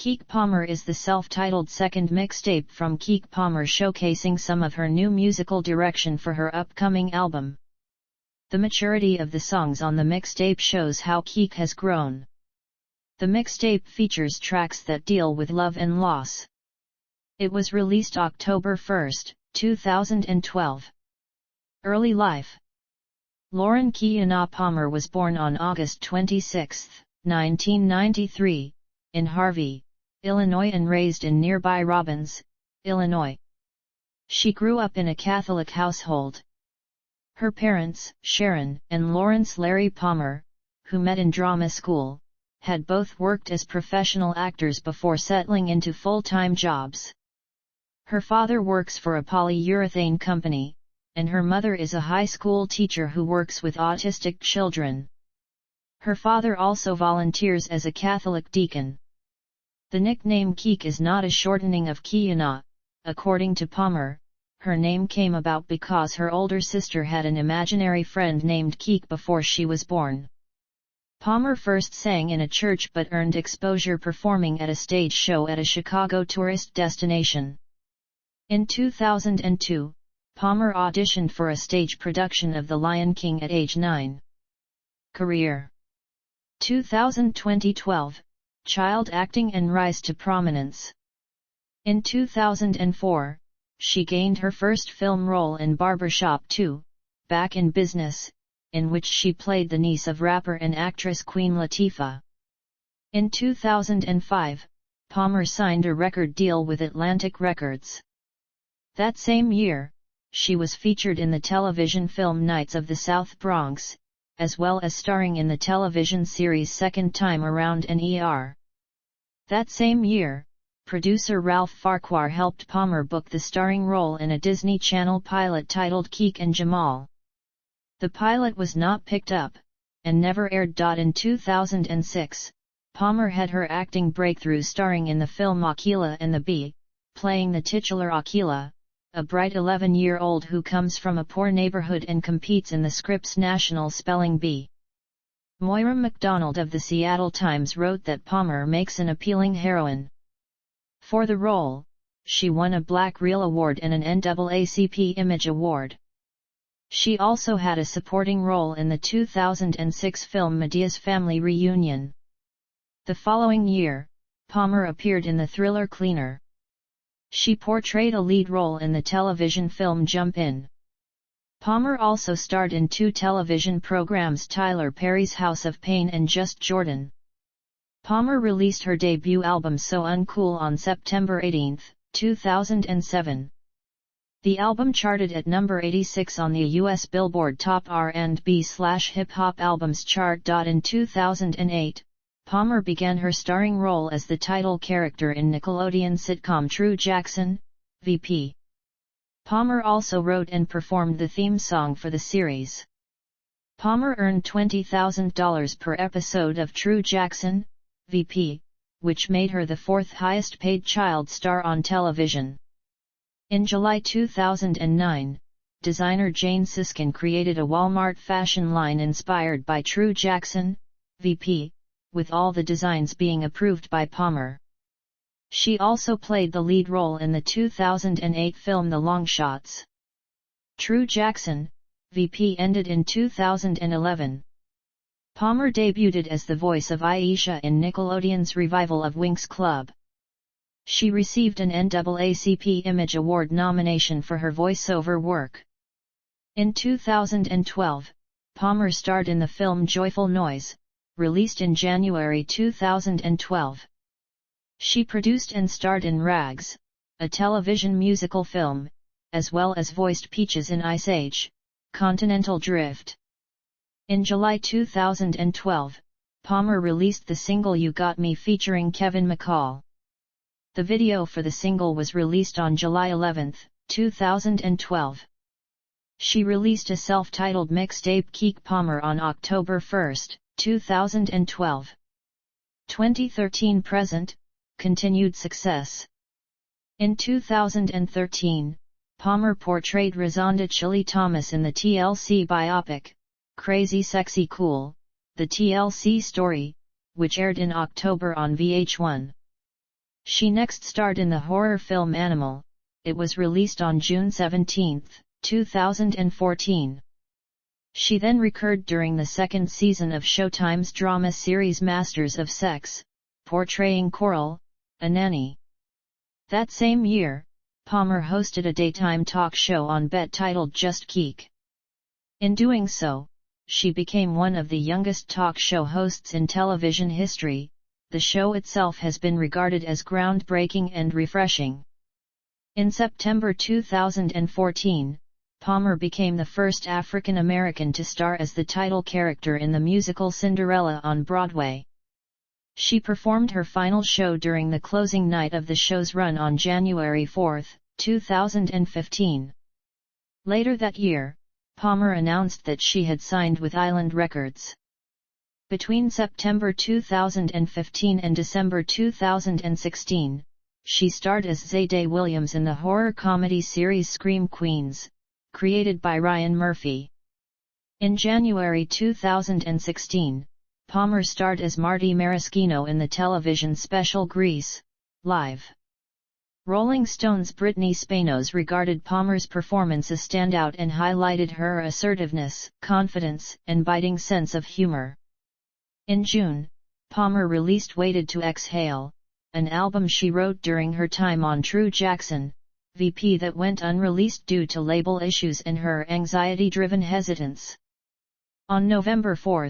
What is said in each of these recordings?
Keke Palmer is the self-titled second mixtape from Keke Palmer showcasing some of her new musical direction for her upcoming album. The maturity of the songs on the mixtape shows how Keke has grown. The mixtape features tracks that deal with love and loss. It was released October 1, 2012. Early life. Lauren Keke Palmer was born on August 26, 1993, in Harvey, Illinois and raised in nearby Robbins, Illinois. She grew up in a Catholic household. Her parents, Sharon and Lawrence Larry Palmer, who met in drama school, had both worked as professional actors before settling into full-time jobs. Her father works for a polyurethane company, and her mother is a high school teacher who works with autistic children. Her father also volunteers as a Catholic deacon. The nickname Keke is not a shortening of Keke. According to Palmer, her name came about because her older sister had an imaginary friend named Keke before she was born. Palmer first sang in a church but earned exposure performing at a stage show at a Chicago tourist destination. In 2002, Palmer auditioned for a stage production of The Lion King at age 9. Career. 2012, child acting and rise to prominence. In 2004, she gained her first film role in Barbershop 2, Back in Business, in which she played the niece of rapper and actress Queen Latifah. In 2005, Palmer signed a record deal with Atlantic Records. That same year, she was featured in the television film Knights of the South Bronx, as well as starring in the television series Second Time Around and ER. That same year, producer Ralph Farquhar helped Palmer book the starring role in a Disney Channel pilot titled Keke and Jamal. The pilot was not picked up, and never aired. In 2006, Palmer had her acting breakthrough starring in the film Akeelah and the Bee, playing the titular Akeelah, a bright 11-year-old who comes from a poor neighborhood and competes in the Scripps National Spelling Bee. Moira MacDonald of the Seattle Times wrote that Palmer makes an appealing heroine. For the role, she won a Black Reel Award and an NAACP Image Award. She also had a supporting role in the 2006 film Medea's Family Reunion. The following year, Palmer appeared in the thriller Cleaner. She portrayed a lead role in the television film Jump In. Palmer also starred in 2 television programs, Tyler Perry's House of Pain and Just Jordan. Palmer released her debut album So Uncool on September 18, 2007. The album charted at number 86 on the US Billboard Top R&B/Hip Hop Albums chart. In 2008, Palmer began her starring role as the title character in Nickelodeon sitcom True Jackson, VP. Palmer also wrote and performed the theme song for the series. Palmer earned $20,000 per episode of True Jackson, VP, which made her the 4th highest paid child star on television. In July 2009, designer Jane Siskin created a Walmart fashion line inspired by True Jackson, VP, with all the designs being approved by Palmer. She also played the lead role in the 2008 film The Long Shots. True Jackson, VP ended in 2011. Palmer debuted as the voice of Aisha in Nickelodeon's revival of Winx Club. She received an NAACP Image Award nomination for her voiceover work. In 2012, Palmer starred in the film Joyful Noise, released in January 2012. She produced and starred in Rags, a television musical film, as well as voiced Peaches in Ice Age, Continental Drift. In July 2012, Palmer released the single You Got Me featuring Kevin McCall. The video for the single was released on July 11, 2012. She released a self-titled mixtape Keke Palmer on October 1, 2012. 2013-present, continued success. In 2013, Palmer portrayed Razonda Chili Thomas in the TLC biopic, Crazy Sexy Cool, The TLC Story, which aired in October on VH1. She next starred in the horror film Animal. It was released on June 17, 2014. She then recurred during the second season of Showtime's drama series Masters of Sex, portraying Coral, a nanny. That same year, Palmer hosted a daytime talk show on BET titled Just Keke. In doing so, she became one of the youngest talk show hosts in television history. The show itself has been regarded as groundbreaking and refreshing. In September 2014, Palmer became the first African American to star as the title character in the musical Cinderella on Broadway. She performed her final show during the closing night of the show's run on January 4, 2015. Later that year, Palmer announced that she had signed with Island Records. Between September 2015 and December 2016, she starred as Zayday Williams in the horror comedy series Scream Queens, created by Ryan Murphy. In January 2016, Palmer starred as Marty Maraschino in the television special Grease, Live. Rolling Stone's Brittany Spanos regarded Palmer's performance as standout and highlighted her assertiveness, confidence, and biting sense of humor. In June, Palmer released Waited to Exhale, an album she wrote during her time on True Jackson, VP that went unreleased due to label issues and her anxiety-driven hesitance. On November 4,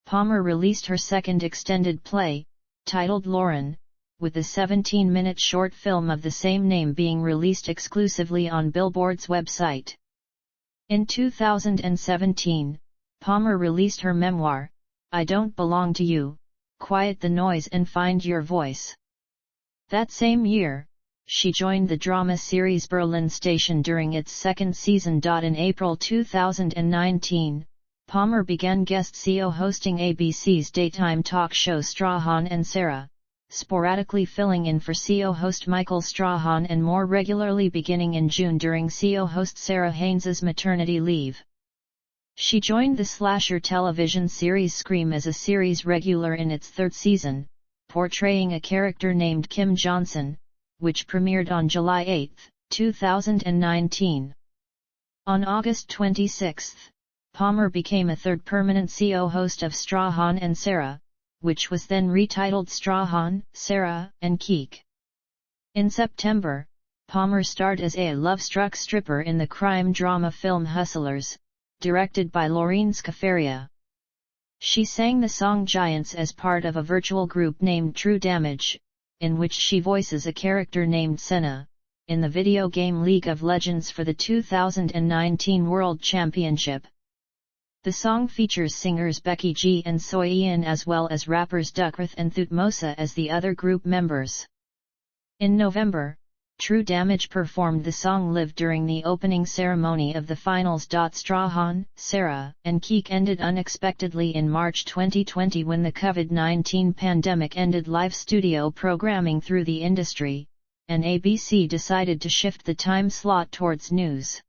Palmer released her second extended play, titled Lauren, with the 17-minute short film of the same name being released exclusively on Billboard's website. In 2017, Palmer released her memoir, I Don't Belong to You, Quiet the Noise and Find Your Voice. That same year, she joined the drama series Berlin Station during its second season. In April 2019, Palmer began guest CO hosting ABC's daytime talk show Strahan and Sarah, sporadically filling in for CO host Michael Strahan and more regularly beginning in June during CO host Sarah Haynes's maternity leave. She joined the slasher television series Scream as a series regular in its third season, portraying a character named Kim Johnson, which premiered on July 8, 2019. On August 26, Palmer became a third permanent CO host of Strahan and Sarah, which was then retitled Strahan, Sarah, and Keke. In September, Palmer starred as a love-struck stripper in the crime drama film Hustlers, directed by Lorene Scafaria. She sang the song Giants as part of a virtual group named True Damage, in which she voices a character named Senna, in the video game League of Legends for the 2019 World Championship. The song features singers Becky G and Soy Ian as well as rappers Duckworth and Thutmosa as the other group members. In November, True Damage performed the song Live during the opening ceremony of the finals. Strahan, Sarah, and Keke ended unexpectedly in March 2020 when the COVID-19 pandemic ended live studio programming through the industry, and ABC decided to shift the time slot towards news.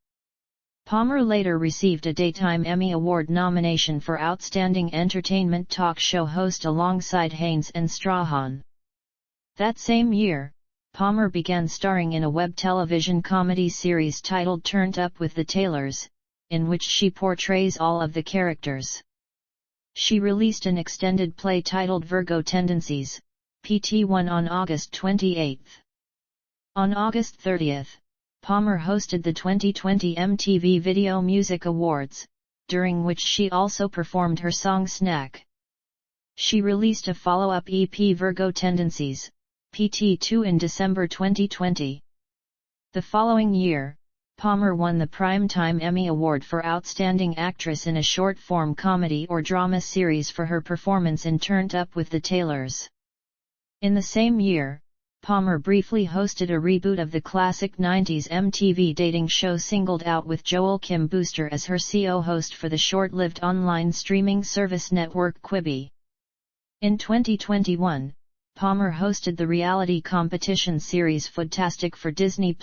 Palmer later received a Daytime Emmy Award nomination for Outstanding Entertainment Talk Show Host alongside Haynes and Strahan. That same year, Palmer began starring in a web television comedy series titled Turned Up with the Taylors, in which she portrays all of the characters. She released an extended play titled Virgo Tendencies, PT1 on August 28. On August 30, Palmer hosted the 2020 MTV Video Music Awards, during which she also performed her song Snack. She released a follow-up EP Virgo Tendencies, PT2 in December 2020. The following year, Palmer won the Primetime Emmy Award for Outstanding Actress in a Short-Form Comedy or Drama Series for her performance in Turned Up with the Taylors. In the same year, Palmer briefly hosted a reboot of the classic 90s MTV dating show Singled Out with Joel Kim Booster as her CO host for the short-lived online streaming service network Quibi. In 2021, Palmer hosted the reality competition series Foodtastic for Disney+.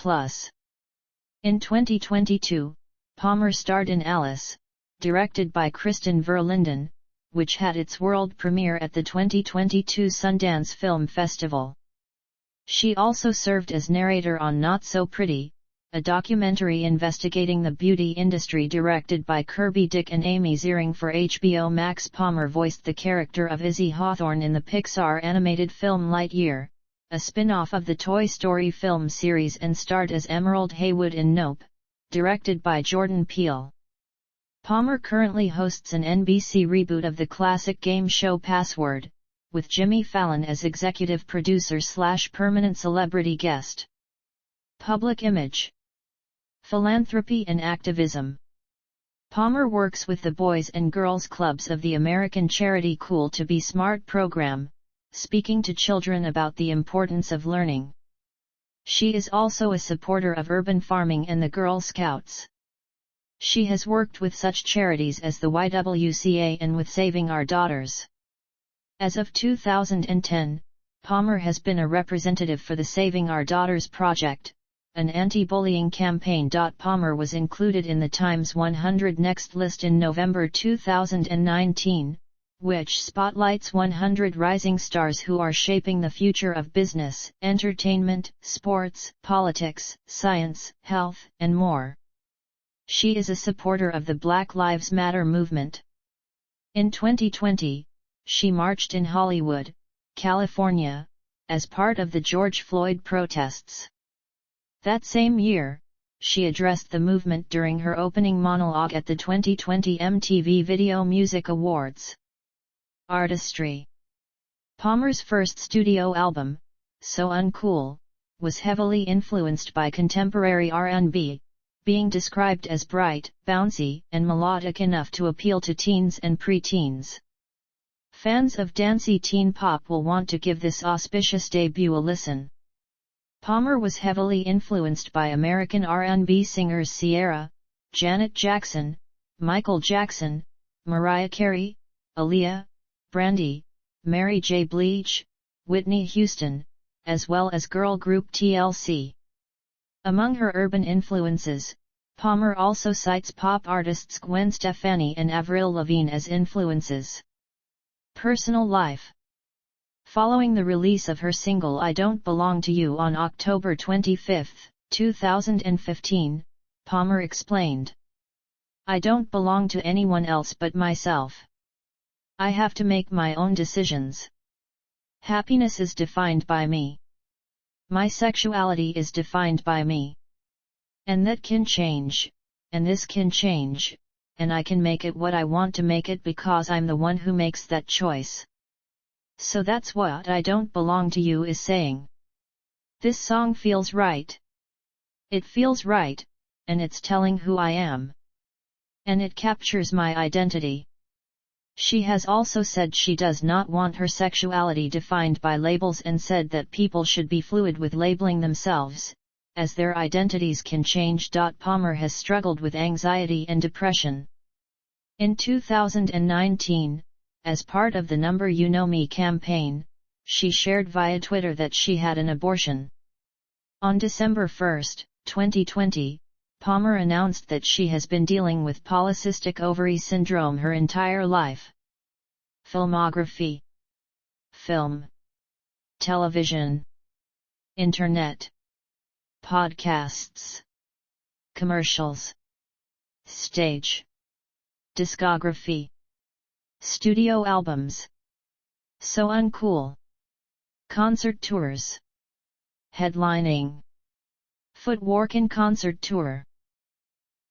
In 2022, Palmer starred in Alice, directed by Kristen Verlinden, which had its world premiere at the 2022 Sundance Film Festival. She also served as narrator on Not So Pretty, a documentary investigating the beauty industry directed by Kirby Dick and Amy Ziering for HBO Max. Palmer voiced the character of Izzy Hawthorne in the Pixar animated film Lightyear, a spin-off of the Toy Story film series, and starred as Emerald Haywood in Nope, directed by Jordan Peele. Palmer currently hosts an NBC reboot of the classic game show Password, with Jimmy Fallon as executive producer/permanent celebrity guest. Public image. Philanthropy and activism. Palmer works with the Boys and Girls Clubs of the American charity Cool to Be Smart program, speaking to children about the importance of learning. She is also a supporter of urban farming and the Girl Scouts. She has worked with such charities as the YWCA and with Saving Our Daughters. As of 2010, Palmer has been a representative for the Saving Our Daughters project, an anti-bullying campaign. Palmer was included in the Times 100 Next list in November 2019, which spotlights 100 rising stars who are shaping the future of business, entertainment, sports, politics, science, health, and more. She is a supporter of the Black Lives Matter movement. In 2020, she marched in Hollywood, California, as part of the George Floyd protests. That same year, she addressed the movement during her opening monologue at the 2020 MTV Video Music Awards. Artistry. Palmer's first studio album, So Uncool, was heavily influenced by contemporary R&B, being described as bright, bouncy, and melodic enough to appeal to teens and preteens. Fans of dancey teen pop will want to give this auspicious debut a listen. Palmer was heavily influenced by American R&B singers Ciara, Janet Jackson, Michael Jackson, Mariah Carey, Aaliyah, Brandy, Mary J. Blige, Whitney Houston, as well as girl group TLC. Among her urban influences, Palmer also cites pop artists Gwen Stefani and Avril Lavigne as influences. Personal life. Following the release of her single I Don't Belong to You on October 25, 2015, Palmer explained, "I don't belong to anyone else but myself. I have to make my own decisions. Happiness is defined by me. My sexuality is defined by me. And that can change, and this can change, and I can make it what I want to make it because I'm the one who makes that choice." So that's what I Don't Belong to You is saying. This song feels right. It feels right, and it's telling who I am. And it captures my identity. She has also said she does not want her sexuality defined by labels and said that people should be fluid with labeling themselves, as their identities can change. Palmer has struggled with anxiety and depression. In 2019, as part of the Number You Know Me campaign, she shared via Twitter that she had an abortion. On December 1, 2020, Palmer announced that she has been dealing with polycystic ovary syndrome her entire life. Filmography. Film. Television. Internet. Podcasts. Commercials. Stage. Discography. Studio albums. So Uncool. Concert tours. Headlining. Footworkin concert tour.